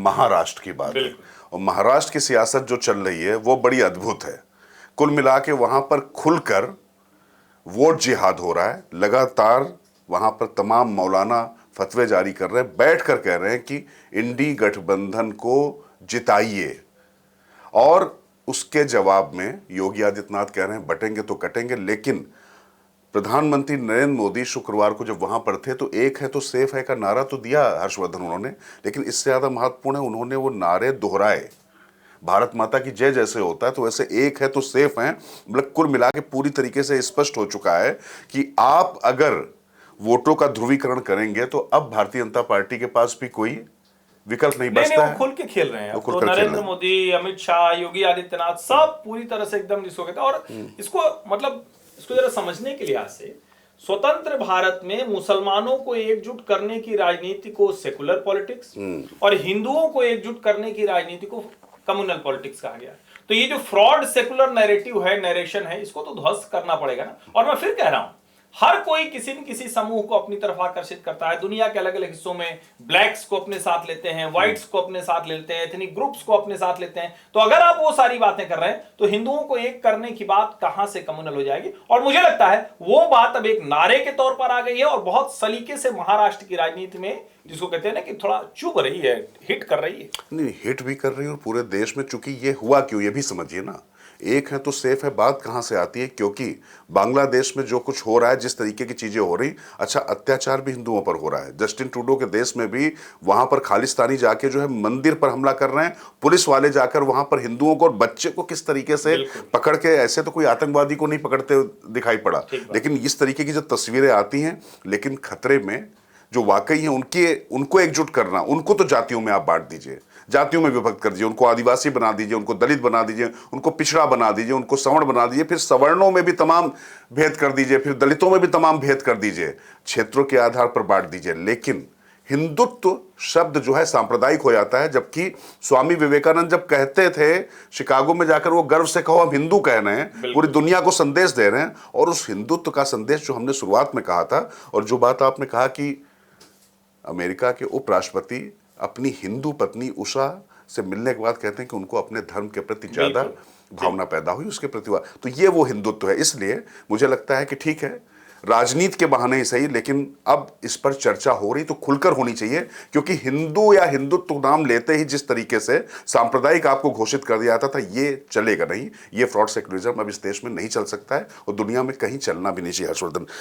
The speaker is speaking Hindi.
महाराष्ट्र की बात है। और महाराष्ट्र की सियासत जो चल रही है वो बड़ी अद्भुत है। कुल मिला के वहां पर खुलकर वोट जिहाद हो रहा है। लगातार वहां पर तमाम मौलाना फतवे जारी कर रहे हैं, बैठ कर कह रहे हैं कि इंडी गठबंधन को जिताइए। और उसके जवाब में योगी आदित्यनाथ कह रहे हैं बटेंगे तो कटेंगे। लेकिन प्रधानमंत्री नरेंद्र मोदी शुक्रवार को जब वहां पर थे तो एक है तो सेफ है का नारा तो दिया हर्षवर्धन उन्होंने, लेकिन इससे ज्यादा महत्वपूर्ण है उन्होंने वो नारे दोहराए। भारत माता की जय जैसे होता है तो वैसे एक है तो सेफ है। मतलब कुल मिला के पूरी तरीके से स्पष्ट हो चुका है कि आप अगर वोटों का ध्रुवीकरण करेंगे तो अब भारतीय जनता पार्टी के पास भी कोई विकल्प नहीं बचता है। वो खुल के खेल रहे हैं। अब तो नरेंद्र मोदी, अमित शाह, योगी आदित्यनाथ सब पूरी तरह से एकदम जिसको कहते हैं। और इसको मतलब इसको जरा समझने के लिहाज से स्वतंत्र भारत में मुसलमानों को एकजुट करने की राजनीति को सेकुलर पॉलिटिक्स और हिंदुओं को एकजुट करने की राजनीति को कम्युनल पॉलिटिक्स कहा गया। तो ये जो फ्रॉड सेकुलर नैरेटिव है, नैरेशन है, इसको तो ध्वस्त करना पड़ेगा ना। और मैं फिर कह रहा हूं, हर कोई किसी न किसी समूह को अपनी तरफ आकर्षित करता है। दुनिया के अलग अलग हिस्सों में ब्लैक्स को अपने साथ लेते हैं, व्हाइट्स को अपने साथ लेते हैं, एथनिक ग्रुप्स को अपने साथ लेते हैं। तो अगर आप वो सारी बातें कर रहे हैं तो हिंदुओं को एक करने की बात कहां से कम्युनल हो जाएगी। और मुझे लगता है वो बात अब एक नारे के तौर पर आ गई है और बहुत सलीके से महाराष्ट्र की राजनीति में जिसको कहते हैं ना कि थोड़ा चुभ रही है, हिट कर रही है। नहीं, हिट भी कर रही है और पूरे देश में चूंकि ये हुआ क्यों ये भी समझिए ना। एक है तो सेफ है बात कहां से आती है, क्योंकि बांग्लादेश में जो कुछ हो रहा है, जिस तरीके की चीजें हो रही, अच्छा अत्याचार भी हिंदुओं पर हो रहा है। जस्टिन ट्रूडो के देश में भी वहां पर खालिस्तानी जाके जो है मंदिर पर हमला कर रहे हैं, पुलिस वाले जाकर वहां पर हिंदुओं को और बच्चे को किस तरीके से पकड़ के, ऐसे तो कोई आतंकवादी को नहीं पकड़ते दिखाई पड़ा, लेकिन इस तरीके की जो तस्वीरें आती हैं। लेकिन खतरे में जो वाकई है उनको एकजुट करना, उनको तो जातियों में आप बांट दीजिए, जातियों में विभक्त कर दीजिए, उनको आदिवासी बना दीजिए, उनको दलित बना दीजिए, उनको पिछड़ा बना दीजिए, उनको सवर्ण बना दीजिए, फिर सवर्णों में भी तमाम भेद कर दीजिए, फिर दलितों में भी तमाम भेद कर दीजिए, क्षेत्रों के आधार पर बांट दीजिए। लेकिन हिंदुत्व शब्द जो है सांप्रदायिक हो जाता है। जबकि स्वामी विवेकानंद जब कहते थे शिकागो में जाकर, वो गर्व से कहो हम हिंदू कह रहे हैं, पूरी दुनिया को संदेश दे रहे हैं। और उस हिंदुत्व का संदेश जो हमने शुरुआत में कहा था, और जो बात आपने कहा कि अमेरिका के उपराष्ट्रपति अपनी हिंदू पत्नी उषा से मिलने के बाद कहते हैं कि उनको अपने धर्म के प्रति ज्यादा भावना पैदा हुई, उसके प्रति। तो ये वो हिंदुत्व है। इसलिए मुझे लगता है कि ठीक है, राजनीति के बहाने ही सही, लेकिन अब इस पर चर्चा हो रही तो खुलकर होनी चाहिए। क्योंकि हिंदू या हिंदुत्व नाम लेते ही जिस तरीके से सांप्रदायिक आपको घोषित कर दिया जाता था, ये चलेगा नहीं। ये फ्रॉड सेकुलरिज्म अब इस देश में नहीं चल सकता है और दुनिया में कहीं चलना भी नहीं चाहिए। हर्षवर्धन।